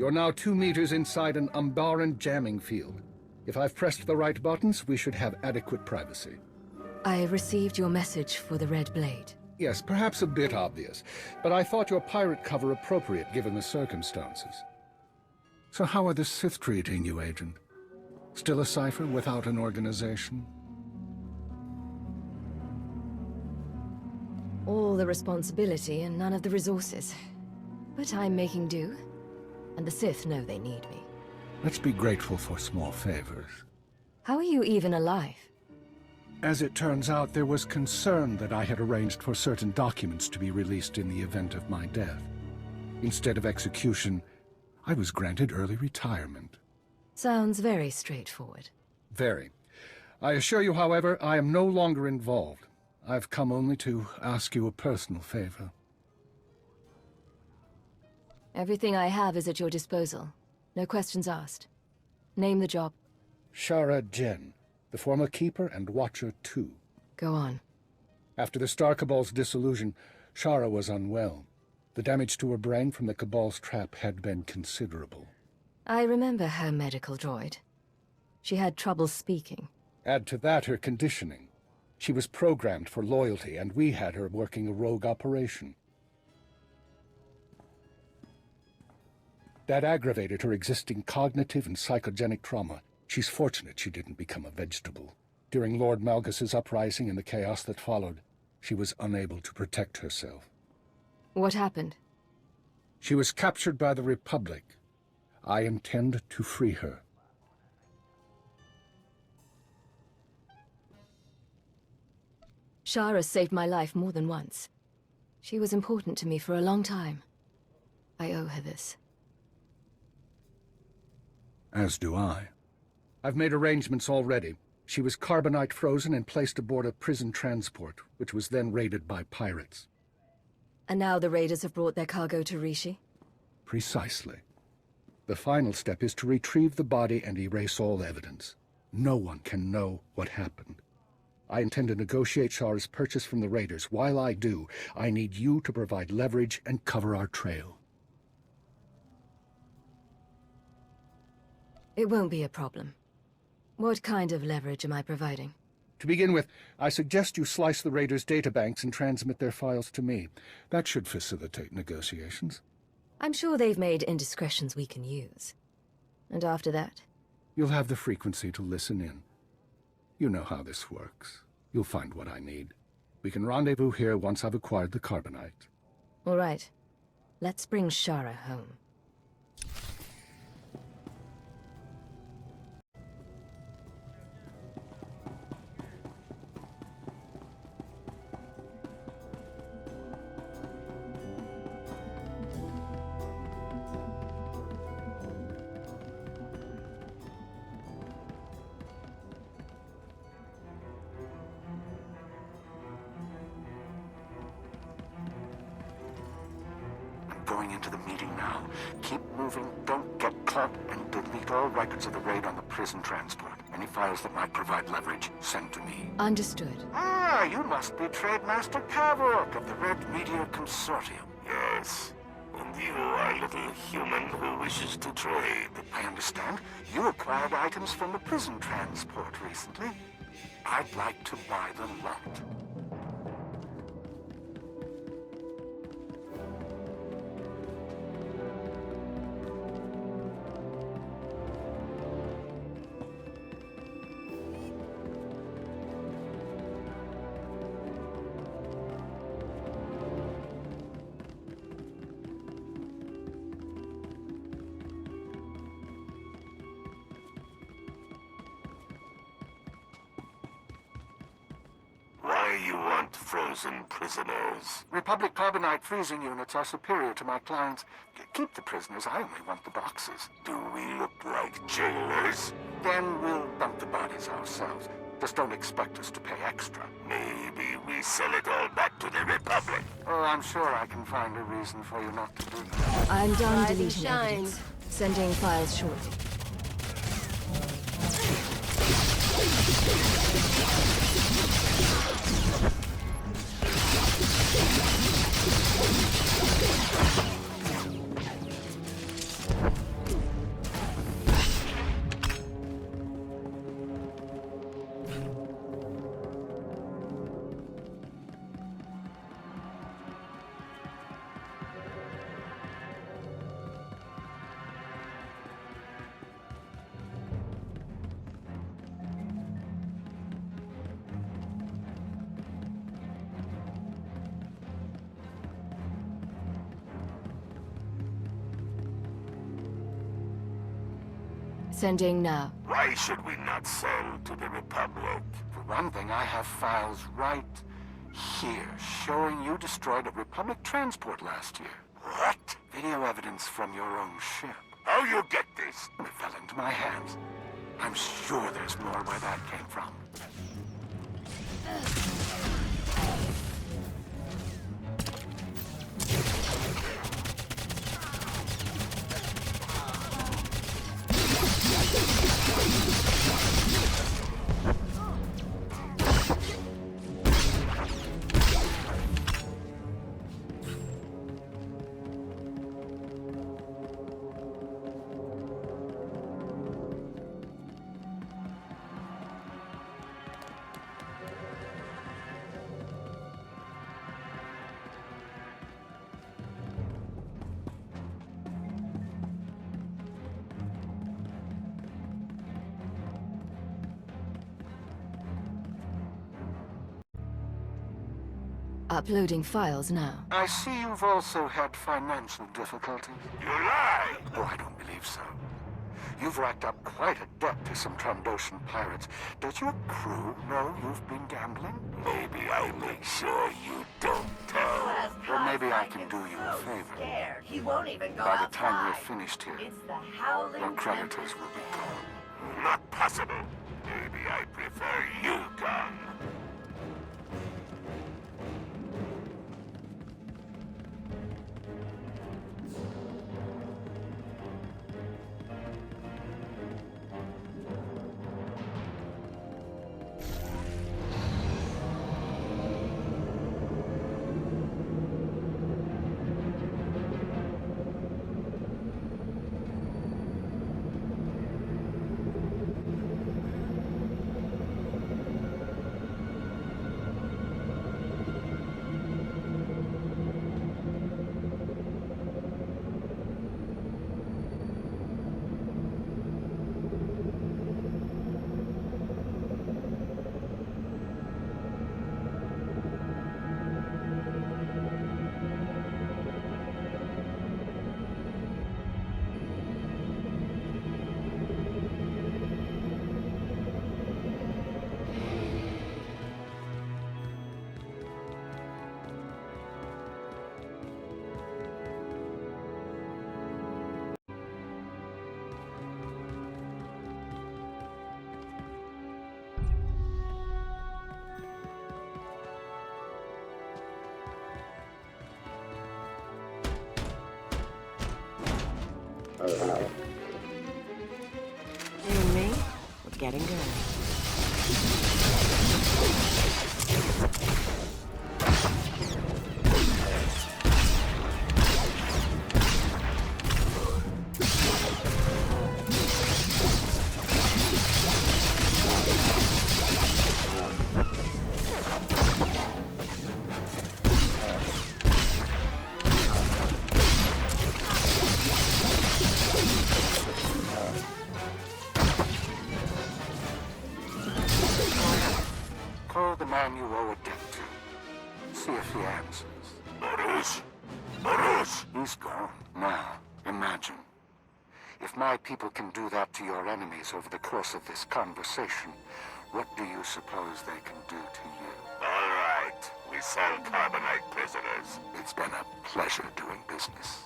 You're now 2 meters inside an Umbaran jamming field. If I've pressed the right buttons, we should have adequate privacy. I received your message for the Red Blade. Yes, perhaps a bit obvious, but I thought your pirate cover appropriate given the circumstances. So how are the Sith treating you, Agent? Still a cipher without an organization? All the responsibility and none of the resources. But I'm making do, and the Sith know they need me. Let's be grateful for small favors. How are you even alive? As it turns out, there was concern that I had arranged for certain documents to be released in the event of my death. Instead of execution, I was granted early retirement. Sounds very straightforward. Very. I assure you, however, I am no longer involved. I've come only to ask you a personal favor. Everything I have is at your disposal. No questions asked. Name the job. Shara Jen, the former Keeper and Watcher 2. Go on. After the Star Cabal's dissolution, Shara was unwell. The damage to her brain from the Cabal's trap had been considerable. I remember her medical droid. She had trouble speaking. Add to that her conditioning. She was programmed for loyalty, and we had her working a rogue operation. That aggravated her existing cognitive and psychogenic trauma. She's fortunate she didn't become a vegetable. During Lord Malgus's uprising and the chaos that followed, she was unable to protect herself. What happened? She was captured by the Republic. I intend to free her. Shara saved my life more than once. She was important to me for a long time. I owe her this. As do I. I've made arrangements already. She was carbonite frozen and placed aboard a prison transport, which was then raided by pirates. And now the raiders have brought their cargo to Rishi? Precisely. The final step is to retrieve the body and erase all evidence. No one can know what happened. I intend to negotiate Shara's purchase from the raiders. While I do, I need you to provide leverage and cover our trail. It won't be a problem. What kind of leverage am I providing? To begin with, I suggest you slice the raiders' databanks and transmit their files to me. That should facilitate negotiations. I'm sure they've made indiscretions we can use. And after that? You'll have the frequency to listen in. You know how this works. You'll find what I need. We can rendezvous here once I've acquired the carbonite. All right. Let's bring Shara home. Going into the meeting now. Keep moving, don't get caught, and delete all records of the raid on the prison transport. Any files that might provide leverage, send to me. Understood. Ah, you must be Trademaster Kavok of the Red Media Consortium. Yes. And you are a little human who wishes to trade. I understand. You acquired items from the prison transport recently. I'd like to buy the lot. Why you want frozen prisoners? Republic carbonite freezing units are superior to my clients. Keep the prisoners, I only want the boxes. Do we look like jailers? Then we'll dump the bodies ourselves. Just don't expect us to pay extra. Maybe we sell it all back to the Republic. Oh, I'm sure I can find a reason for you not to do that. I'm done Rise and deleting shine. evidence. Sending files shortly. Sending now. Why should we not sell to the Republic? For one thing, I have files right here showing you destroyed a Republic transport last year. What? Video evidence from your own ship. How you get this? It fell into my hands. I'm sure there's more where that came from. Uploading files now. I see you've also had financial difficulties. You lie! Oh, I don't believe so. You've racked up quite a debt to some Trandoshan pirates. Does your crew know you've been gambling? Maybe I make sure you don't tell. Or maybe I can do you a favor. Scared. He won't even go By the time we're outside. finished here, It's the howling your creditors tempest. will be gone. Not possible. Maybe I prefer you gone. You and me? We're getting good. Call the man you owe a debt to. See if he answers. Baruch! Baruch! He's gone. Now, imagine. If my people can do that to your enemies over the course of this conversation, what do you suppose they can do to you? All right. We sell carbonite prisoners. It's been a pleasure doing business.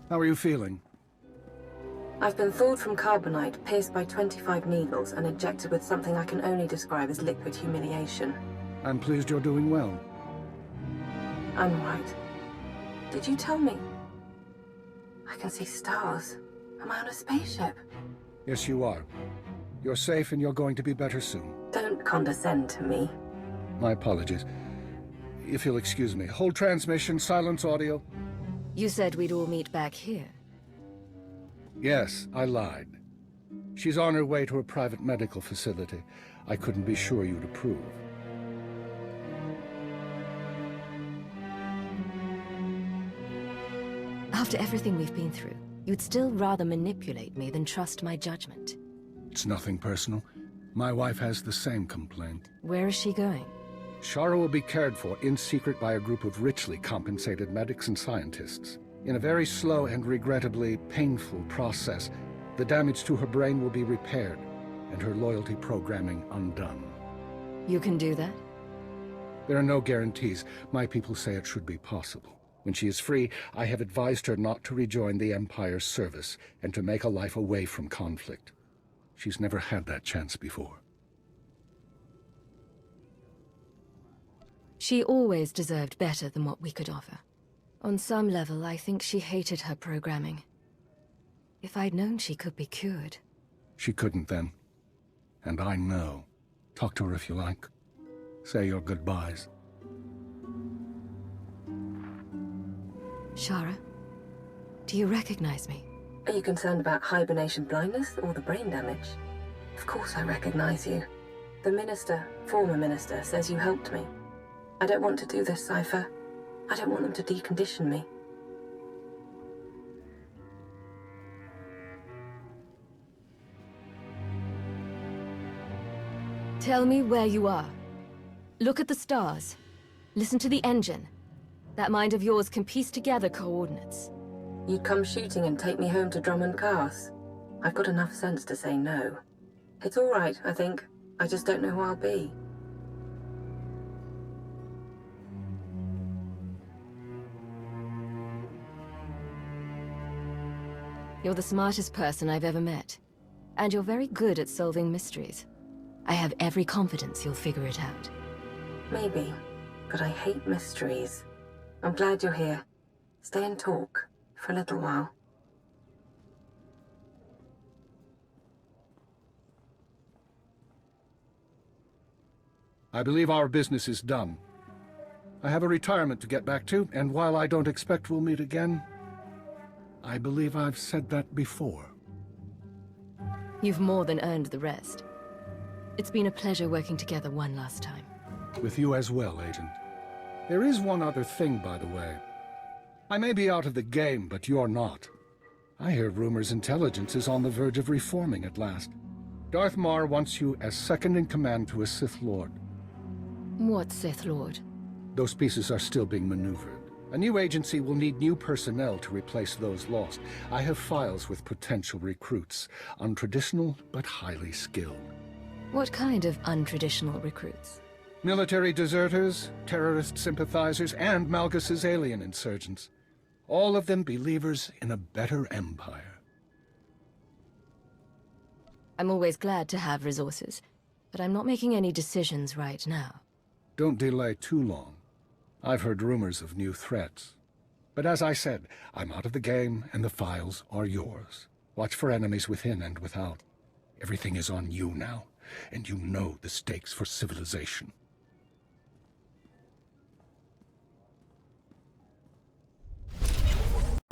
How are you feeling? I've been thawed from carbonite, pierced by 25 needles, and injected with something I can only describe as liquid humiliation. I'm pleased you're doing well. I'm right. Did you tell me? I can see stars. Am I on a spaceship? Yes, you are. You're safe and you're going to be better soon. Don't condescend to me. My apologies. If you'll excuse me. Hold transmission, silence audio. You said we'd all meet back here. Yes, I lied. She's on her way to a private medical facility. I couldn't be sure you'd approve. After everything we've been through, you'd still rather manipulate me than trust my judgment. It's nothing personal. My wife has the same complaint. Where is she going? Shara will be cared for in secret by a group of richly compensated medics and scientists. In a very slow and regrettably painful process, the damage to her brain will be repaired and her loyalty programming undone. You can do that? There are no guarantees. My people say it should be possible. When she is free, I have advised her not to rejoin the Empire's service and to make a life away from conflict. She's never had that chance before. She always deserved better than what we could offer. On some level, I think she hated her programming. If I'd known she could be cured. She couldn't then. And I know. Talk to her if you like. Say your goodbyes. Shara, do you recognize me? Are you concerned about hibernation blindness or the brain damage? Of course I recognize you. The minister, former minister, says you helped me. I don't want to do this, Cypher. I don't want them to decondition me. Tell me where you are. Look at the stars. Listen to the engine. That mind of yours can piece together coordinates. You'd come shooting and take me home to Drummond Cars. I've got enough sense to say no. It's all right, I think. I just don't know who I'll be. You're the smartest person I've ever met. And you're very good at solving mysteries. I have every confidence you'll figure it out. Maybe, but I hate mysteries. I'm glad you're here. Stay and talk for a little while. I believe our business is done. I have a retirement to get back to, and while I don't expect we'll meet again, I believe I've said that before. You've more than earned the rest. It's been a pleasure working together one last time. With you as well, Agent. There is one other thing, by the way. I may be out of the game, but you're not. I hear rumors intelligence is on the verge of reforming at last. Darth Mar wants you as second-in-command to a Sith Lord. What Sith Lord? Those pieces are still being maneuvered. A new agency will need new personnel to replace those lost. I have files with potential recruits, untraditional but highly skilled. What kind of untraditional recruits? Military deserters, terrorist sympathizers, and Malgus's alien insurgents. All of them believers in a better empire. I'm always glad to have resources, but I'm not making any decisions right now. Don't delay too long. I've heard rumors of new threats. But as I said, I'm out of the game, and the files are yours. Watch for enemies within and without. Everything is on you now, and you know the stakes for civilization.